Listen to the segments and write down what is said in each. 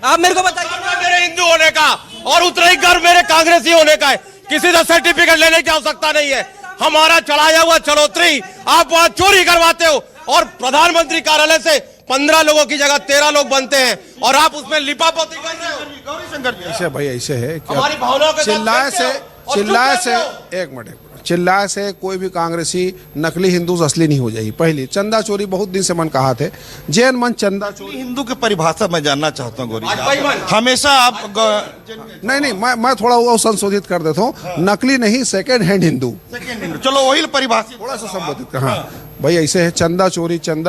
आप मेरे को बताइए। मेरे हिंदू होने का और उतना ही गर्व मेरे कांग्रेसी होने का है। किसी से सर्टिफिकेट लेने की आवश्यकता नहीं है। हमारा चढ़ाया हुआ चढ़ोतरी आप वहां चोरी करवाते हो और प्रधानमंत्री कार्यालय से 15 लोगों की जगह 13 लोग बनते हैं और आप उसमें लिपापोती कर रहे हो। गौरीशंकर जी ऐसे भाई ऐसे है कि हमारी भावनाओं के चिल्लाए से कोई भी कांग्रेसी नकली हिंदू असली नहीं हो जाएगी। पहली चंदा चोरी बहुत दिन से मन कहा थे, जैन मन चंदा चोरी हिंदू की परिभाषा मैं जानना चाहता हूँ गौरी जी। हमेशा आप नहीं मैं थोड़ा वो संशोधित कर देता हूँ। नकली नहीं, सेकेंड हैंड हिंदू। चलो वही परिभाषा थोड़ा सा संबोधित कर। हाँ भाई ऐसे है, चंदा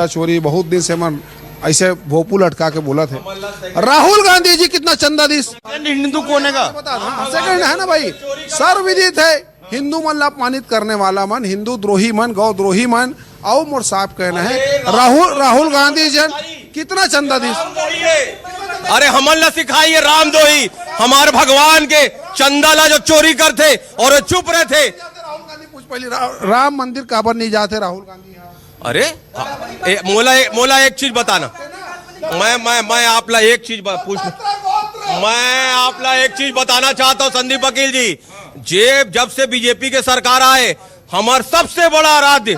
चोरी बहुत दिन से मन ऐसे भोपू लटका के बोला थे। राहुल गांधी जी कितना चंदा दिस हिंदू कोने का सेकंड है ना भाई, सर्वविदित है। हिंदू मन ला अपमानित करने वाला मन, हिंदू द्रोही मन, गौ द्रोही मन, आओ मोर साफ कहना है राहुल गांधी जी कितना चंदा दिस। अरे हमन ला सिखाइए रामदोही हमारे भगवान के चंदा ला जो चोरी करते और चुप रहे थे। पहले राम मंदिर काबर नहीं जाते राहुल गांधी? अरे मोला एक चीज बताना। मैं आपला एक चीज मैं आपला एक चीज बताना चाहता हूँ संदीप वकील जी। जब से बीजेपी के सरकार आए हमारे सबसे बड़ा आराध्य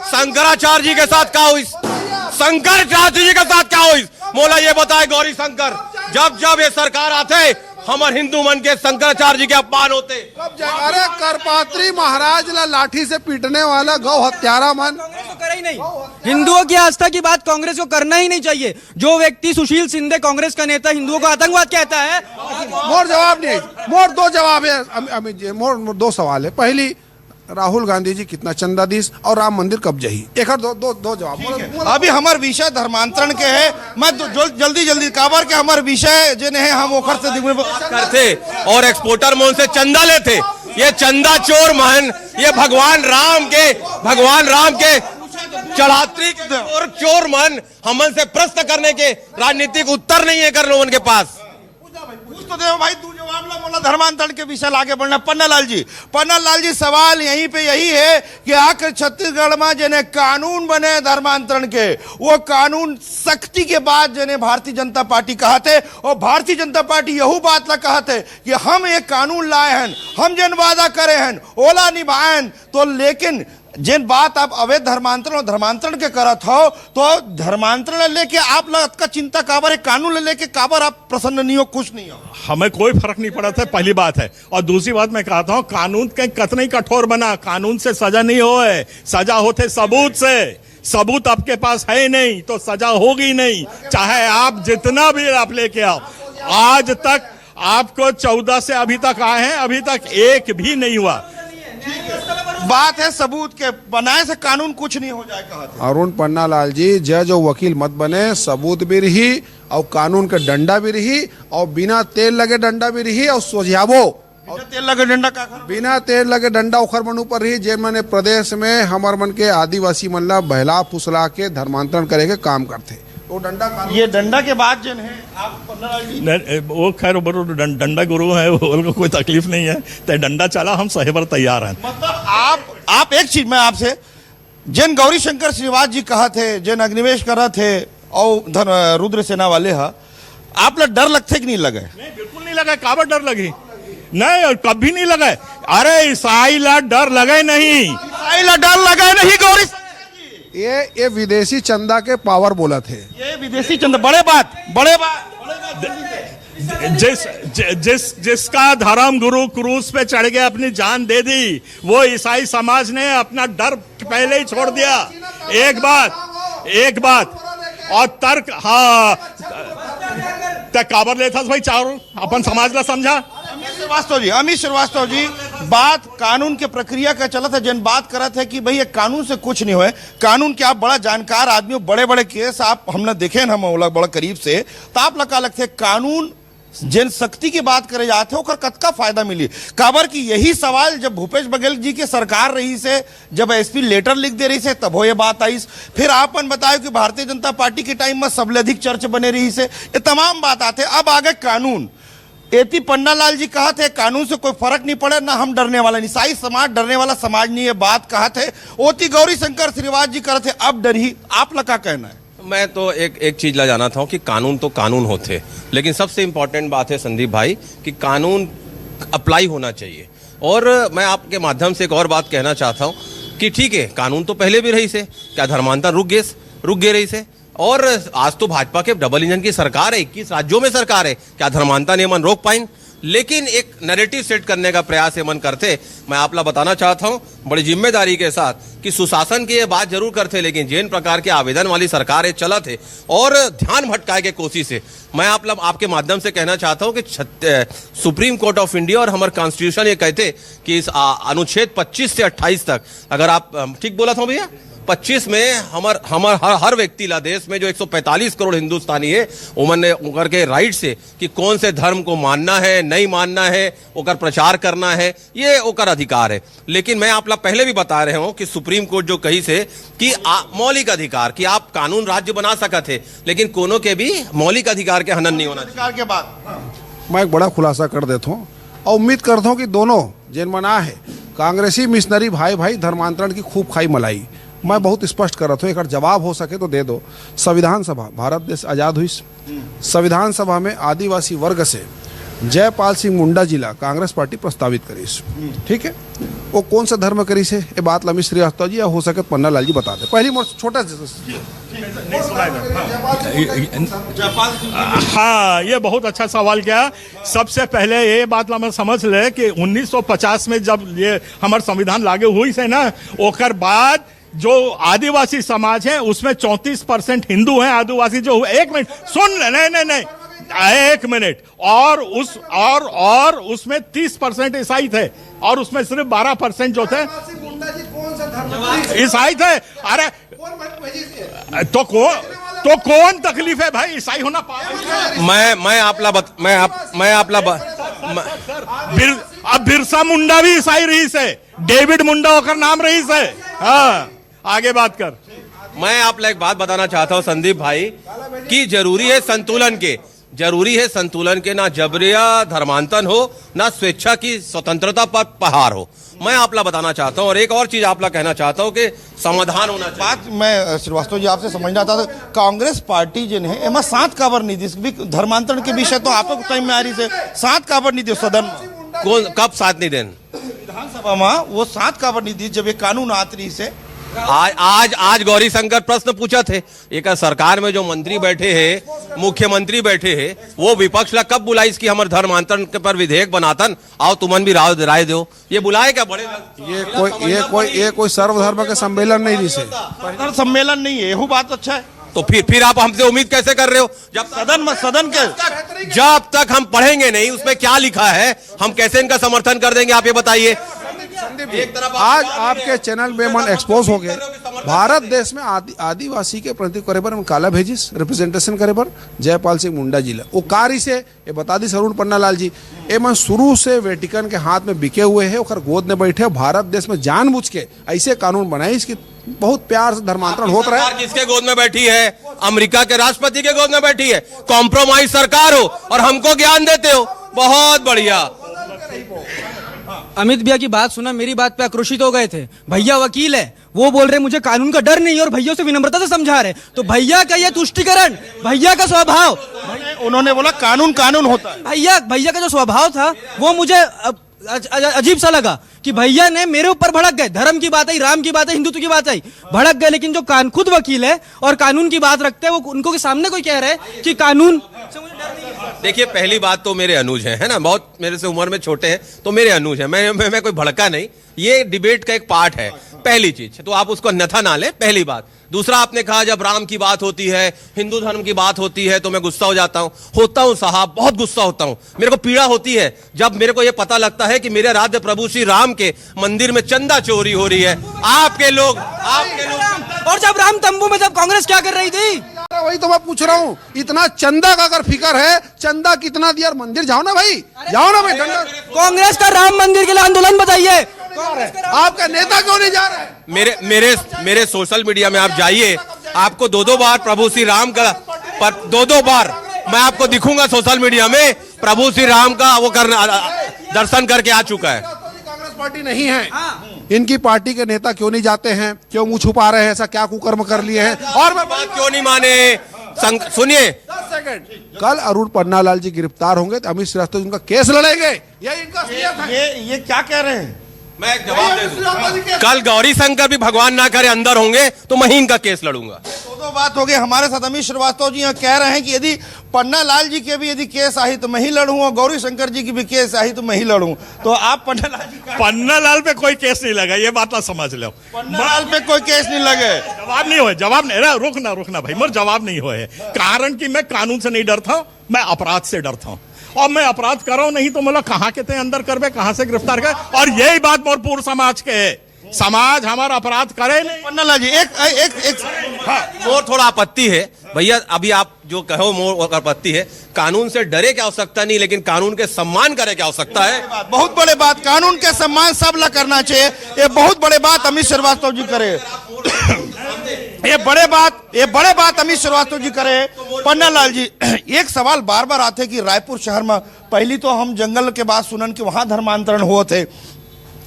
शंकराचार्य जी के साथ क्या हुई? शंकराचार्य जी के साथ क्या हुई? मोला ये बताए गौरी शंकर, जब ये सरकार आते हमारे हिंदू मन के शंकराचार्य जी के अपमान होते। अरे करपात्री महाराज ला लाठी से पीटने वाला गौ हत्यारा मन करे ही नहीं। हिंदुओं की आस्था की बात कांग्रेस को करना ही नहीं चाहिए। जो व्यक्ति सुशील शिंदे कांग्रेस का नेता हिंदुओं को आतंकवाद कहता है, मोर जवाब नहीं, मोर दो जवाब है अमित जी। मोर दो सवाल है। पहली, राहुल गांधी जी कितना चंदा दिस और राम मंदिर कब जही? एक दो जवाब। अभी हमारे विषय धर्मांतरण के है। मैं जल्दी काबर के हमारे विषय जो है हम ओखर से करते और एक्सपोर्टर मोन से चंदा लेते। ये चंदा चोर महन, ये भगवान राम के चढ़ात्री और चोर मन हमन से प्रश्न करने के राजनीतिक उत्तर नहीं है कर लोगों के पास। तो देखो भाई, तू जवाब ला बोला धर्मांतरण के विषय आगे बढ़ना। पन्ना लाल जी सवाल यहीं पे यही है कि आखिर छत्तीसगढ़ में जने कानून बने धर्मांतरण के, वो कानून सख्ती के बाद जने भारतीय जनता पार्टी कहते और भारतीय जनता पार्टी यहू बात ला कहते कि हम एक कानून लाए हैं, हम जन वादा करे हैं ओला निभाएं। तो लेकिन जिन बात आप अवैध धर्मांतरण और धर्मांतरण के करत हो, तो धर्मांतरण लेके आप लोग का चिंता काबर है, कानून लेके काबर आप प्रसन्न नहीं हो, खुश नहीं हो? हमें कोई फर्क नहीं पड़ा था, पहली बात है। और दूसरी बात मैं कहता हूँ, कानून के कतई कठोर बना, कानून से सजा नहीं होए, सजा होते सबूत से। सबूत आपके पास है नहीं तो सजा होगी नहीं, चाहे आप जितना भी आप लेके आओ। आज तक आपको 14 से अभी तक आए हैं, अभी तक एक भी नहीं हुआ। बात है सबूत के बनाए से कानून कुछ नहीं हो जाएगा। अरुण पन्ना लाल जी, जज और वकील मत बने, सबूत भी रही और कानून का डंडा भी रही और बिना तेल लगे डंडा भी रही और सोझावो तेल लगे डंडा का बिना तेल लगे डंडा उखर मन ऊपर रही। जे मैंने प्रदेश में हमार मन के आदिवासी मन ला बहला फुसला के धर्मांतरण करे के काम करते, तो डंडा ये डंडा के बाद जन है आप वो खैर डंडा गुरु है, उनको कोई तकलीफ नहीं है, तो डंडा चला हम सही पर तैयार हैं। मतलब आप एक चीज मैं आपसे, जन गौरी शंकर श्रीवास जी कहा थे, जन अग्निवेश करा थे और रुद्र सेना वाले हा, आप लोग डर लगते कि नहीं लगे? नहीं, बिल्कुल नहीं लगा। काबर डर लगी? नहीं, कभी नहीं लगा। अरे ईसाई ला डर लगे नहीं, डर लगे नहीं। गौरी ये विदेशी चंदा के पावर बोला थे, ये विदेशी चंदा बड़े बात जिसका धर्म गुरु क्रूस पे चढ़ गया, अपनी जान दे दी, वो ईसाई समाज ने अपना डर पहले ही छोड़ दिया। एक बात और तर्क, हाँ काबर लेता भाई चारों अपन समाज ला समझा। अमित श्रीवास्तव जी बात कानून के प्रक्रिया का चला था, जन बात करा था कि भाई ये कानून से कुछ नहीं हुए। कानून के आप बड़ा जानकार आदमी हो, बड़े केस आप हमने देखे हैं, हम बड़ा करीब से, तो आप लगा लगते कानून जन शक्ति की बात करे जाते हो कतका फायदा मिली काबर की। यही सवाल जब भूपेश बघेल जी की सरकार रही से, जब एसपी लेटर लिख दे रही से, तब हो ये बात आई। फिर आपन बतायो कि भारतीय जनता पार्टी के टाइम में सबले अधिक चर्च बने रही से, ये तमाम बात आते। अब आगे कानून, एपी पन्ना लाल जी कहा थे कानून से कोई फर्क नहीं पड़े, ना हम डरने वाला नहीं, ईसाई समाज डरने वाला समाज नहीं, ये बात कहा थे। ओती गौरी शंकर श्रीवास जी कहा थे अब डर ही। आप लगा कहना है? मैं तो एक चीज ला जाना था कि कानून तो कानून होते, लेकिन सबसे इंपॉर्टेंट बात है संदीप भाई कि कानून अप्लाई होना चाहिए। और मैं आपके माध्यम से एक और बात कहना चाहता हूं कि ठीक है, कानून तो पहले भी रही से, क्या धर्मांतरण रुक गए रही से, और आज तो भाजपा के डबल इंजन की सरकार है, 21 राज्यों में सरकार है, क्या धर्मांतरण नियमन रोक पाएं? लेकिन एक नैरेटिव सेट करने का प्रयास मन करते। मैं आपला बताना चाहता हूं बड़ी जिम्मेदारी के साथ कि सुशासन की ये बात जरूर करते, लेकिन जिन प्रकार के आवेदन वाली सरकार चला थे और ध्यान भटकाए के कोशिश से, मैं आपके माध्यम से कहना चाहता हूं कि सुप्रीम कोर्ट ऑफ इंडिया और हमारे कॉन्स्टिट्यूशन ये कहते कि इस अनुच्छेद 25 से 28 तक, अगर आप ठीक बोला था भैया, 25 में हर व्यक्ति ला देश में जो 145 करोड़ हिंदुस्तानी है उमन उनकर के राइट से कि कौन से धर्म को मानना है नहीं मानना है, ओकर प्रचार करना है, ये ओकर अधिकार है। लेकिन मैं आप पहले भी बता रहे हूं कि सुप्रीम कोर्ट जो कही से कि मौलिक अधिकार कि आप कानून राज्य बना सकते थे, लेकिन कोनो के भी मौलिक अधिकार के हनन नहीं होना चाहिए। अधिकार के बाद मैं एक बड़ा खुलासा कर देता हूँ और उम्मीद करता हूँ कि दोनों जिन मना है कांग्रेसी मिशनरी भाई धर्मांतरण की खूब खाई मलाई। मैं बहुत स्पष्ट कर रहा था, एक जवाब हो सके तो दे दो। संविधान सभा, भारत देश आजाद हुई, संविधान सभा में आदिवासी वर्ग से जयपाल सिंह मुंडा जिला कांग्रेस पार्टी प्रस्तावित करी, ठीक है। वो कौन सा धर्म करी से ये बात लमी श्रीवास्तव जी या हो सके पन्ना लाल जी बता दे। पहली मोर छोटा हाँ, ये बहुत अच्छा सवाल किया। सबसे पहले ये बात हम समझ ले कि 1950 में जब ये हमारा संविधान लागू हुई से ना, ओकर बाद जो आदिवासी समाज है उसमें 34% हिंदू हैं, आदिवासी जो। एक मिनट सुन, नहीं, एक मिनट। और उसमें 30% ईसाई थे और उसमें सिर्फ 12% जो थे ईसाई थे। अरे तो कौन तकलीफ है भाई ईसाई होना? अब बिरसा मुंडा भी ईसाई रही से, डेविड मुंडा होकर नाम रही से। हाँ, आगे बात कर। मैं आपको एक बात बताना चाहता हूं संदीप भाई कि जरूरी है संतुलन के, ना जबरिया धर्मांतरण हो ना स्वेच्छा की स्वतंत्रता पर पहाड़ हो। मैं आपला बताना चाहता हूं और एक और चीज आपला कहना चाहता हूं कि समाधान होना चाहिए। बात मैं श्रीवास्तव जी आपसे समझना चाहता था, कांग्रेस पार्टी जिन है एमा 7 काबर नहीं दी धर्मांतरण के विषय तो आपको टाइम में आ रही से 7 काबर नहीं दी सदन कौन कब साथ नहीं देन विधानसभा में वो 7 काबर नहीं दी जब ये कानून आत रही से। आज गौरी शंकर प्रश्न पूछा थे, एक सरकार में जो मंत्री बैठे हैं, मुख्यमंत्री बैठे हैं, वो विपक्ष ला कब बुलाई कि हमारे धर्मांतरण के पर विधेयक बनातन आओ तुमन भी राय दो, ये बुलाए क्या? बड़े ये कोई सर्वधर्म के सम्मेलन नहीं रही से, सम्मेलन नहीं है, यही बात अच्छा है। तो फिर आप हमसे उम्मीद कैसे कर रहे हो? जब सदन के जब तक हम पढ़ेंगे नहीं उसमें क्या लिखा है, हम कैसे इनका समर्थन कर देंगे? आप ये बताइए। आज आपके चैनल में मन एक्सपोज हो गए, भारत देश में आदिवासी के प्रति करे बर काला भेजिस रिप्रेजेंटेशन करे बर जयपाल सिंह मुंडा जिला वो कारी से ये बता दी अरुण पन्ना लाल जी, ये मन शुरू से वेटिकन के हाथ में बिके हुए है, ओकर गोद में बैठे। भारत देश में जानबूझ के ऐसे कानून बनाई इसकी बहुत प्यार से धर्मांतरण होता रहा। किसके गोद में बैठी है? अमेरिका के राष्ट्रपति के गोद में बैठी है। कॉम्प्रोमाइज सरकार हो और हमको ज्ञान देते हो, बहुत बढ़िया। अमित भैया की बात सुना, मेरी बात पे आक्रोशित हो गए थे। भैया वकील है, वो बोल रहे मुझे कानून का डर नहीं है और भैया से विनम्रता से समझा रहे। तो भैया का ये तुष्टिकरण, भैया का स्वभाव, उन्होंने बोला कानून होता है। भैया का जो स्वभाव था वो मुझे अजीब सा लगा कि भैया ने मेरे ऊपर भड़क गए। धर्म की बात आई, राम की बात आई, हिंदुत्व की बात आई, भड़क गए। लेकिन जो खुद वकील है और कानून की बात रखते हैं, वो उनको के सामने कोई कह रहा है कि कानून से मुझे डर नहीं है। देखिए, पहली बात तो मेरे अनुज है ना, बहुत मेरे से उम्र में छोटे हैं, तो मेरे अनुज है। मैं कोई भड़का नहीं, ये डिबेट का एक पार्ट है। पहली चीज तो आप उसको अन्यथा ना ले, पहली बात। दूसरा, आपने कहा जब राम की बात होती है, हिंदू धर्म की बात होती है तो मैं गुस्सा हो जाता हूं साहब, बहुत गुस्सा होता हूं। मेरे को पीड़ा होती है जब मेरे को यह पता लगता है कि मेरे राज्य प्रभु श्री राम के मंदिर में चंदा चोरी हो रही है। आपके लोग और जब राम तंबू में जब कांग्रेस क्या कर रही थी, वही तो मैं पूछ रहा हूँ। इतना चंदा का अगर फिकर है, चंदा कितना दिया? मंदिर जाओ ना भाई, जाओ ना भाई। कांग्रेस का राम मंदिर के लिए आंदोलन बताइए। आपका नेता क्यों नहीं जा रहा है? मेरे सोशल मीडिया में आप जाइए, आपको 2 बार प्रभु श्री राम का, पर 2 बार मैं आपको दिखूंगा सोशल मीडिया में प्रभु श्री राम का वो करना दर्शन करके आ चुका है। कांग्रेस पार्टी नहीं है। इनकी पार्टी के नेता क्यों नहीं जाते हैं, क्यों मुंह छुपा रहे हैं, ऐसा क्या कुकर्म कर लिए हैं? और मैं बात क्यों नहीं माने? सुनिए, कल अरुण पन्नालाल जी गिरफ्तार होंगे तो अमित श्रीवास्तव जी उनका केस लड़ेंगे, ये इनका असलियत है। ये क्या कह रहे हैं? मैं एक जवाब दे दूं। कल गौरी शंकर भी भगवान ना करे अंदर होंगे तो मैं ही इनका केस लड़ूंगा। दो बात हो गई। हमारे साथ अमित श्रीवास्तव जी यहाँ कह रहे हैं कि यदि पन्ना लाल जी के भी यदि केस आई तो मैं ही लड़ूं, और गौरी शंकर जी की भी केस आई तो मैं ही लड़ूं। तो आप पन्ना लाल जी पन्ना लाल पे कोई केस नहीं लगा, ये बात ना समझ लो। पन्ना लाल पे कोई केस नहीं लगे। जवाब नहीं हुए, जवाब नहीं। अरे रुकना भाई, मोर जवाब नहीं हुए। कारण कि मैं कानून से नहीं डरता हूं, मैं अपराध से डरता हूं। और मैं अपराध कर रहा हूं, नहीं तो मतलब कहां के थे अंदर करवे, कहां से गिरफ्तार कर। और यही बात मोर पूर्ण समाज के है। समाज हमारा अपराध करे नहीं। पन्ना लाल जी एक हाँ, मोर थोड़ा आपत्ति है भैया, अभी आप जो कहो मोर आपत्ति है। कानून से डरे क्या आवश्यकता नहीं, लेकिन कानून के सम्मान करे क्या आवश्यकता है। बहुत बड़े बात, कानून के सम्मान सब ला करना चाहिए। ये बहुत बड़े बात अमित श्रीवास्तव जी करे। ये बड़े बात अमित श्रीवास्तव जी करे। पन्ना लाल जी, एक सवाल बार बार आते कि रायपुर शहर में पहली तो हम जंगल के बाद सुनन कि वहां धर्मांतरण हुए थे।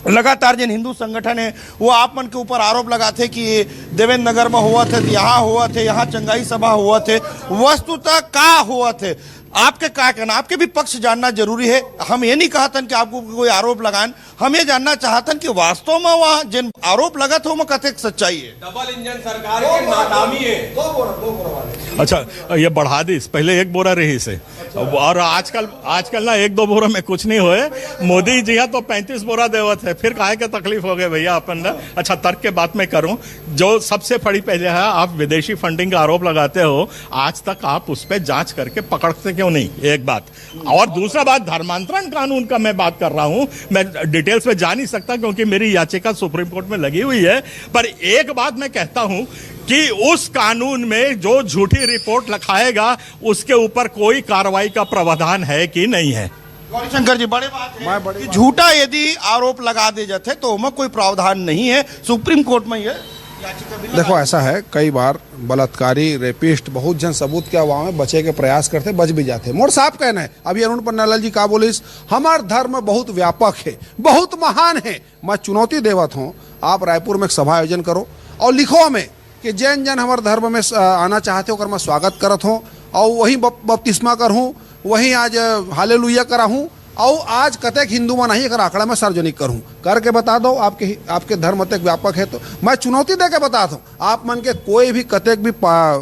लगातार जिन हिंदू संगठन है वो आप मन के ऊपर आरोप लगाते कि देवेंद्र नगर में हुआ थे, यहाँ हुआ थे, यहाँ चंगाई सभा हुआ थे। वस्तुतः का हुआ थे, आपके क्या कहना? आपके भी पक्ष जानना जरूरी है। हम ये नहीं कहतन कि आपको कोई आरोप लगान, हम ये जानना चाहतन कि वास्तव में वहाँ जिन आरोप लगा थे वो कतक सच्चाई है। डबल इंजन सरकार की नाकामी है। अच्छा, ये बढ़ा दी, पहले एक बोरा रही से, और आजकल ना एक दो बोरा में कुछ नहीं होए। मोदी जी है तो 35 बोरा देवत है, फिर काहे के तकलीफ हो गए भैया अपन ना। अच्छा, तर्क के बात में करूं, जो सबसे बड़ी पहले है, आप विदेशी फंडिंग का आरोप लगाते हो, आज तक आप उस पर जांच करके पकड़ते क्यों नहीं? एक बात। और दूसरा बात, धर्मांतरण कानून का मैं बात कर रहा हूं, मैं डिटेल्स में जा नहीं सकता क्योंकि मेरी याचिका सुप्रीम कोर्ट में लगी हुई है। पर एक बात मैं कहता हूं कि उस कानून में जो झूठी रिपोर्ट लिखाएगा उसके ऊपर कोई कार्रवाई का प्रावधान है कि नहीं है? गौरी शंकर जी, बड़े बात है कि झूठा यदि आरोप लगा दे जाते तो उनमें कोई प्रावधान नहीं है। सुप्रीम कोर्ट में ये देखो, ऐसा है, कई बार बलात्कारी, रेपिस्ट बहुत जन सबूत के अभाव में बचे के प्रयास करते, बच भी जाते। मोर साहब कहना है, अभी अरुण पन्नालाल जी का बोले, हमार धर्म बहुत व्यापक है, बहुत महान है। मैं चुनौती देवत हूँ, आप रायपुर में एक सभा आयोजन करो और लिखो हमें कि जैन जन हमारे धर्म में आना चाहते हो, मैं स्वागत करत हूँ, और वहीं बपतिस्मा कर हूँ, वहीं आज हालेलुया करा हूँ, और आज कतक हिंदू में नहीं अगर आंकड़ा में सार्वजनिक करूं, करके बता दो। आपके धर्म अतक व्यापक है तो मैं चुनौती दे के बता दूं, आप मन के कोई भी कतक भी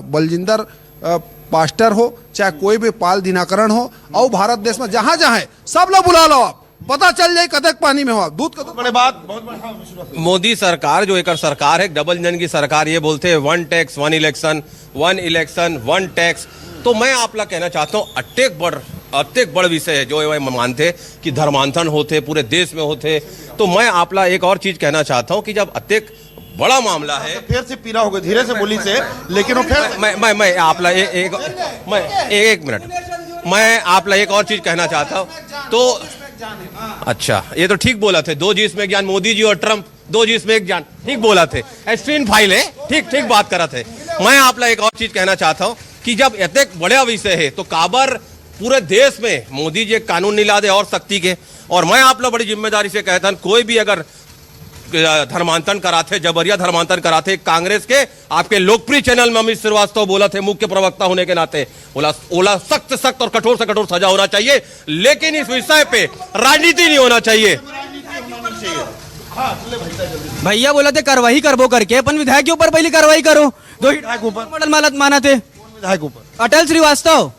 बलजिंदर पास्टर हो, चाहे कोई भी पाल दिनाकरण हो, और भारत देश में जहां जहां है सब लोग बुला लो, आप पता चल जाए कतक पानी में हो दूध का। बड़े बात, बहुत मोदी सरकार जो एक सरकार है, डबल इंजन की सरकार, ये बोलते हैं 1 टैक्स 1 इलेक्शन, 1 इलेक्शन 1 टैक्स। तो मैं आप लोग कहना चाहता हूँ, अत्येक बड़ विषय है जो मानते कि धर्मांतरण होते पूरे देश में होते। तो मैं आप लोग एक और चीज कहना चाहता हूँ कि जब अत्येक बड़ा मामला है, फिर से पीरा हो गया, धीरे से बोली से, लेकिन वो फिर मैं आप लोग एक मिनट, मैं आप लोग एक और चीज कहना चाहता हूँ। तो अच्छा, ये तो ठीक बोला थे, 2 जीस में ज्ञान, मोदी जी और ट्रंप 2 जीस में एक ज्ञान, ठीक बोला थे, एक्सट्रीम फाइल है, ठीक बात करा थे। मैं आप लोग एक और चीज कहना चाहता हूँ कि जब इतने बड़ा विषय है तो काबर पूरे देश में मोदी जी कानून नहीं ला दे और सख्ती के। और मैं आप लोग बड़ी जिम्मेदारी से कहता हूं, कोई भी अगर धर्मांतरण कराते, जबरिया धर्मांतरण कराते, कांग्रेस के आपके लोकप्रिय चैनल में अमित श्रीवास्तव बोला थे, मुख्य प्रवक्ता होने के नाते बोला सख्त और कठोर से कठोर सजा होना चाहिए, लेकिन इस विषय पे राजनीति नहीं होना चाहिए। भैया बोला थे कार्रवाई करबो करके, अपन विधायक के ऊपर पहले कार्रवाई करो। 2 विधायक ऊपर मॉडल माना थे, विधायक ऊपर अटल श्रीवास्तव,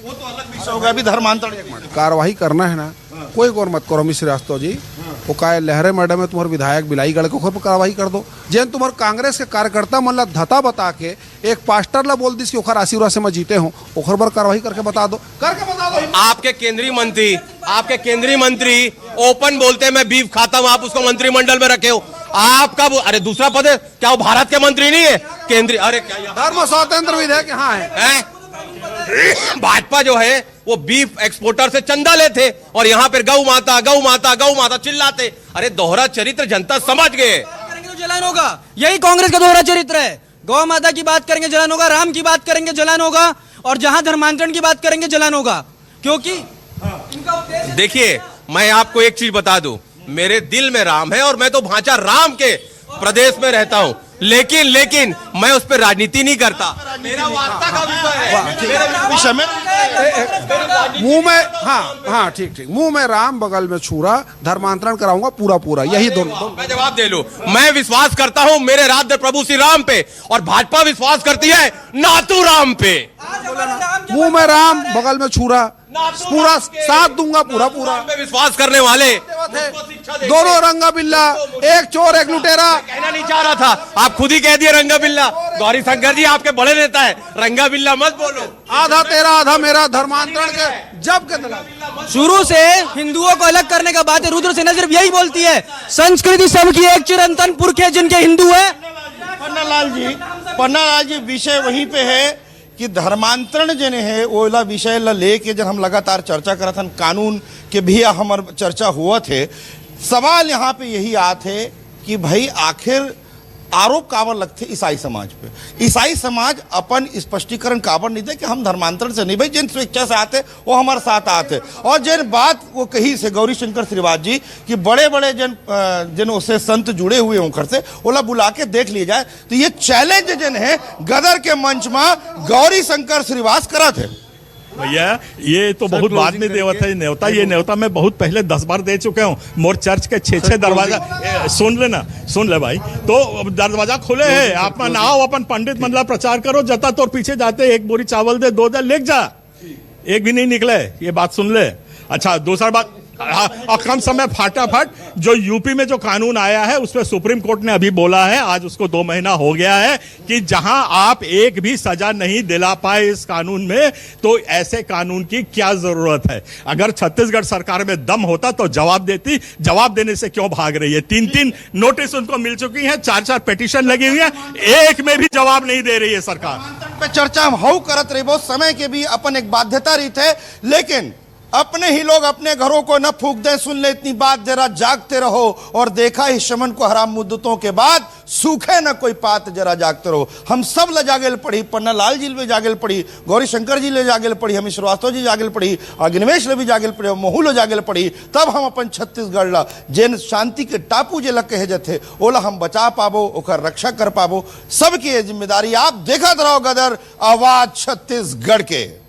वो तो अलग विषय होगा। अभी धर्मांतरण कार्रवाई करना है ना, कोई गौर मत करो अमित श्रीवास्तव जी। वो का लहरे मैडम है तुम्हारे विधायक बिलाईगढ़ के, पर कार्रवाई कर दो। जैन तुम्हारे कांग्रेस के कार्यकर्ता मन ला धता बता के एक पास्टर ला बोल दी कि ओखर आशीर्वाद से मैं जीते हूँ, ओखर पर कार्रवाई करके बता दो। आपके केंद्रीय मंत्री ओपन बोलते हैं मैं बीफ खाता हूँ, आप उसको मंत्रिमंडल में रखे हो। आपका अरे दूसरा पद है क्या, वो भारत के मंत्री नहीं है केंद्रीय? अरे क्या धर्म स्वतंत्र विधेयक यहाँ है? भाजपा जो है वो बीफ एक्सपोर्टर से चंदा लेते और यहाँ पर गौ माता चिल्लाते। अरे दोहरा चरित्र जनता समझ गए। करेंगे तो जलन होगा, यही कांग्रेस का दोहरा चरित्र है। गौ माता की बात करेंगे जलन होगा, राम की बात करेंगे जलन होगा, और जहां धर्मांतरण की बात करेंगे जलन होगा, क्योंकि देखिए मैं आपको एक चीज बता दूं, मेरे दिल में राम है और मैं तो भांचा राम के प्रदेश में रहता हूं, लेकिन मैं उस पर राजनीति नहीं करता। मेरा वास्ता का विषय है। विषय में मुंह में हाँ ठीक मुंह में राम बगल में छुरा, धर्मांतरण कराऊंगा पूरा यही दोनों। मैं जवाब दे लूं। मैं विश्वास करता हूं मेरे राज्य प्रभु श्री राम पे, और भाजपा विश्वास करती है नातू राम पे। मुंह में राम बगल में छुरा, पूरा साथ दूंगा पूरा। राम पे विश्वास करने वाले दोनों रंगा बिल्ला, एक चोर एक लुटेरा। कहना नहीं चाह रहा था, आप खुद ही कह दिए रंगा बिल्ला। गौरी शंकर जी आपके बड़े नेता है, रंगा बिल्ला मत बोलो। आधा तेरा आधा मेरा, धर्मांतरण के जब के दलाल। शुरू से हिंदुओं को अलग करने का बात है, रुद्र सेना सिर्फ यही बोलती है, संस्कृति सबकी एक, चिरंतन पुरखे जिनके हिंदू है। पन्नालाल जी विषय वहीं पे है कि धर्मांतरण जने है ओला विषय ला लेके जब हम लगातार चर्चा करत हन, कानून के भी हमार चर्चा हुआ थे। सवाल यहाँ पे यही आते है कि भाई आखिर आरोप काबर लगते ईसाई समाज पे। ईसाई समाज अपन स्पष्टीकरण काबर नहीं दे कि हम धर्मांतरण से नहीं, भाई जिन स्वेच्छा से आते वो हमारे साथ आते। और जिन बात वो कही से गौरी शंकर श्रीवास जी कि बड़े बड़े जिन उससे संत जुड़े हुए होकर से ओला बुला के देख लिया जाए, तो ये चैलेंज जिन है गदर के मंच में गौरी शंकर श्रीवास करा थे। भैया ये तो बहुत बाद में देवत है न्योता, ये न्योता मैं बहुत पहले 10 बार दे चुके हूँ। मोर चर्च के 6 दरवाजा सुन ले भाई, तो दरवाजा खुले है, आप ना आओ अपन पंडित मतलब प्रचार करो, जता तोर पीछे जाते एक बोरी चावल दे, 2 लेक जा, एक भी नहीं निकले, ये बात सुन ले। अच्छा दूसरा बात, और कम समय फटाफट जो यूपी में जो कानून आया है उसमें सुप्रीम कोर्ट ने अभी बोला है, आज उसको 2 महीना हो गया है, कि जहां आप एक भी सजा नहीं दिला पाए इस कानून में, तो ऐसे कानून की क्या जरूरत है। अगर छत्तीसगढ़ सरकार में दम होता तो जवाब देती, जवाब देने से क्यों भाग रही है। 3 नोटिस उनको मिल चुकी है, 4 पिटीशन लगी हुई है, एक में भी जवाब नहीं दे रही है सरकार पे। चर्चा हम हाउ करत रहे, बहुत समय के भी अपन एक बाध्यता रही थे, लेकिन अपने ही लोग अपने घरों को न फूक दें, सुन ले इतनी बात, जरा जागते रहो। और देखा ही शमन को हराम मुद्दतों के बाद, सूखे न कोई पात, जरा जागते रहो। हम सब ले जागेल पड़ी, पन्नालाल जी ले जागेल पड़ी, गौरी शंकर जी ले जागेल पड़ी, हमें श्रीवास्तव जी जागेल पड़ी, अग्निवेश ले भी जागेल पड़ी, महू ले जागेल पड़ी। तब हम अपन छत्तीसगढ़ ला जिन शांति के टापू जे लग कहे जाते ओला हम बचा पाबो, ओकर रक्षा कर पाबो। सबकी जिम्मेदारी आप देखत रहो गदर आवाज छत्तीसगढ़ के।